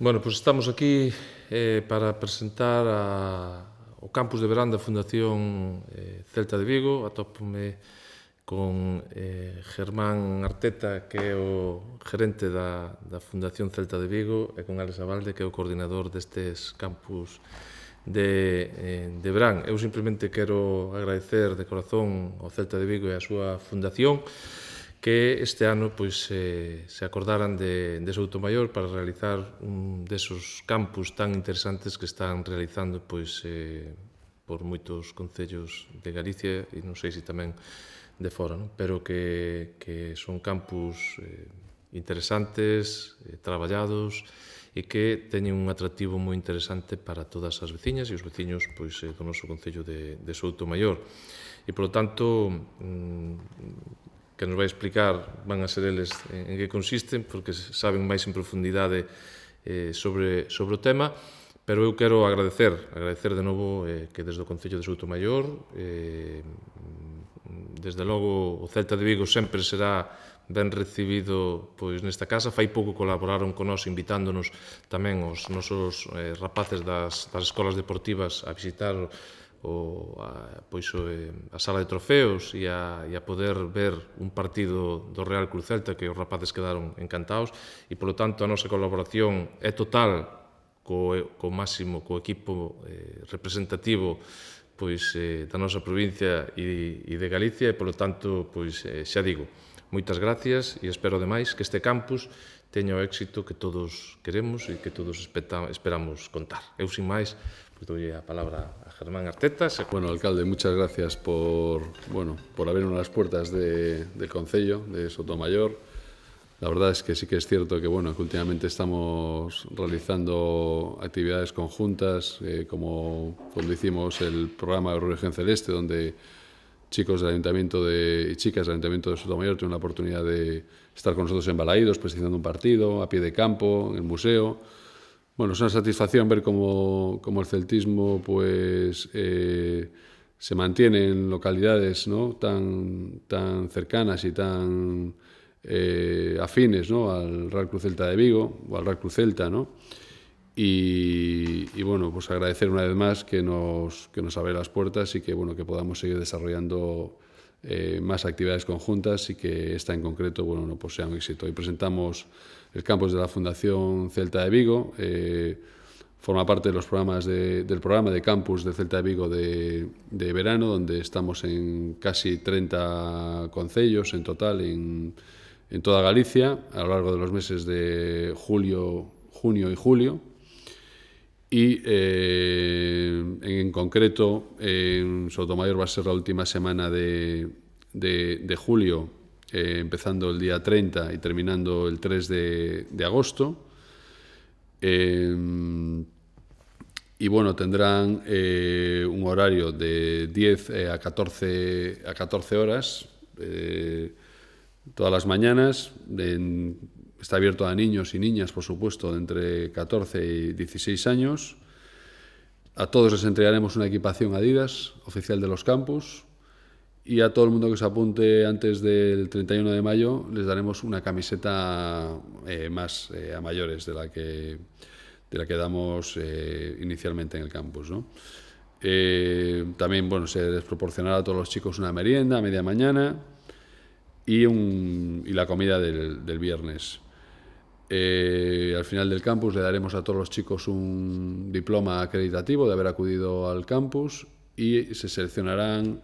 Bueno, pois estamos aquí para presentar o campus de verán da Fundación Celta de Vigo. Atópome con Germán Arteta, que é o gerente da Fundación Celta de Vigo, e con Alex Abalde, que é o coordinador destes campus de verán. Eu simplemente quero agradecer de corazón ao Celta de Vigo e a súa fundación que este ano pois, se acordaran de Soutomaior para realizar un desos campus tan interesantes que están realizando pois, por moitos concellos de Galicia e non sei se tamén de fora, non? Pero que son campus interesantes, traballados e que teñen un atractivo moi interesante para todas as veciñas e os veciños pois, do noso concello de Soutomaior. E, polo tanto, que nos vai explicar van a ser eles en que consisten, porque saben máis en profundidade sobre o tema, pero eu quero agradecer de novo que desde o Concello de Soutomaior, desde logo o Celta de Vigo sempre será ben recibido pois nesta casa. Fai pouco colaboraron con nós invitándonos tamén os nosos rapaces das escolas deportivas a visitar a sala de trofeos e a poder ver un partido do Real Cruz Celta, que os rapaces quedaron encantados, e polo tanto a nosa colaboración é total co equipo representativo pois, da nosa provincia e de Galicia, e polo tanto, pois, xa digo, moitas gracias e espero ademais que este campus teña o éxito que todos queremos e que todos esperamos contar. Eu, sin máis, doy a palabra a Germán Arteta. Bueno, alcalde, muchas gracias por abrirnos las puertas del concello de Soutomaior. La verdad es que sí que es cierto que últimamente estamos realizando actividades conjuntas, como cuando hicimos el programa de Región Celeste, donde chicos del Ayuntamiento y chicas del Ayuntamiento de Soutomaior tuvieron la oportunidad de estar con nosotros en Balaídos, presentando un partido, a pie de campo, en el museo. Bueno, es una satisfacción ver cómo el celtismo pues, se mantiene en localidades, ¿no?, tan cercanas y tan afines, ¿no?, al Real Cruz Celta de Vigo o al Real Cruz Celta, ¿no? Y bueno, pues agradecer una vez más que nos abre las puertas y que podamos seguir desarrollando más actividades conjuntas y que esta en concreto pues sea un éxito. Hoy presentamos el campus de la Fundación Celta de Vigo, forma parte de los programas del programa de campus de Celta de Vigo de verano, donde estamos en casi 30 concellos en total en toda Galicia a lo largo de los meses de junio y julio. Y en concreto en Soutomaior va a ser la última semana de julio, empezando el día 30 y terminando el 3 de agosto. Y bueno, tendrán un horario de 10 a 14 horas todas las mañanas. Está abierto a niños y niñas, por supuesto, de entre 14 y 16 años. A todos les entregaremos una equipación Adidas oficial de los campus, y a todo el mundo que se apunte antes del 31 de mayo les daremos una camiseta más a mayores de la que damos inicialmente en el campus, ¿no? También se les proporcionará a todos los chicos una merienda a media mañana y la comida del viernes. Al final del campus le daremos a todos los chicos un diploma acreditativo de haber acudido al campus, y se seleccionarán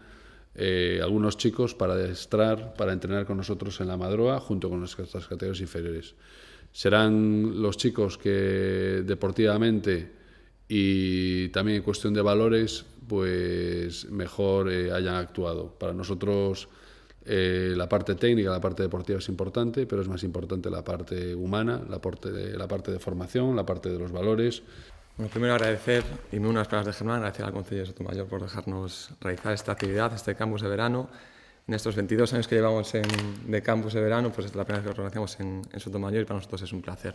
algunos chicos para entrenar con nosotros en la Madroa junto con nuestras categorías inferiores. Serán los chicos que deportivamente y también en cuestión de valores pues mejor hayan actuado. Para nosotros la parte técnica, la parte deportiva es importante, pero es más importante la parte humana, la parte de formación, la parte de los valores. Bueno, primero agradecer, y me uno a las palabras de Germán, agradecer al Concello de Soutomaior por dejarnos realizar esta actividad, este campus de verano. En estos 22 años que llevamos de campus de verano, pues es la primera vez que lo organizamos en Soutomaior, y para nosotros es un placer.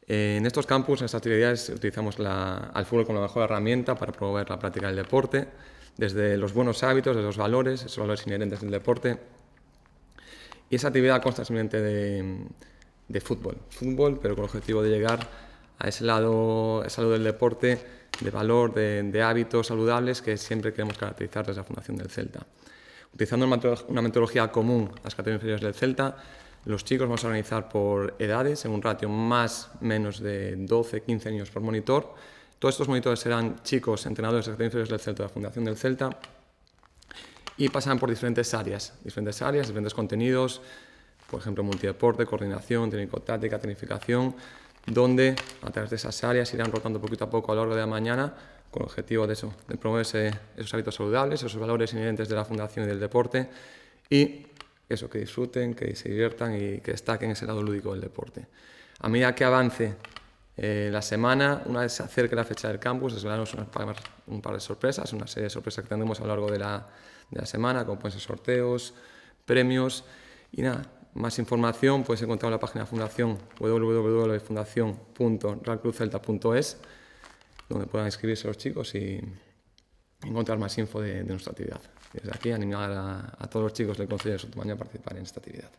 En estos campus, en estas actividades, utilizamos al fútbol como la mejor herramienta para promover la práctica del deporte, desde los buenos hábitos, desde los valores, esos valores inherentes del deporte. Y esa actividad consta simplemente de fútbol, pero con el objetivo de llegar a ese lado del deporte, de valor, de hábitos saludables que siempre queremos caracterizar desde la Fundación del Celta. Utilizando una metodología común a las categorías inferiores del Celta, los chicos vamos a organizar por edades, en un ratio menos de 12-15 niños por monitor. Todos estos monitores serán chicos entrenadores de las categorías inferiores del Celta, de la Fundación del Celta, y pasarán por diferentes áreas, diferentes contenidos, por ejemplo, multideporte, coordinación, técnico-táctica, tecnificación, donde a través de esas áreas irán rotando poquito a poco a lo largo de la mañana con el objetivo de promover esos hábitos saludables, esos valores inherentes de la Fundación y del deporte, y eso, que disfruten, que se diviertan y que destaquen ese lado lúdico del deporte. A medida que avance la semana, una vez se acerque la fecha del campus, desvelaremos un par de sorpresas, una serie de sorpresas que tendremos a lo largo de la semana, como pueden ser sorteos, premios y nada. Más información puedes encontrar en la página de Fundación www.fundacion.realclubcelta.es, donde puedan inscribirse los chicos y encontrar más info de nuestra actividad. Desde aquí animar a todos los chicos del Concello de Sotomayor a participar en esta actividad.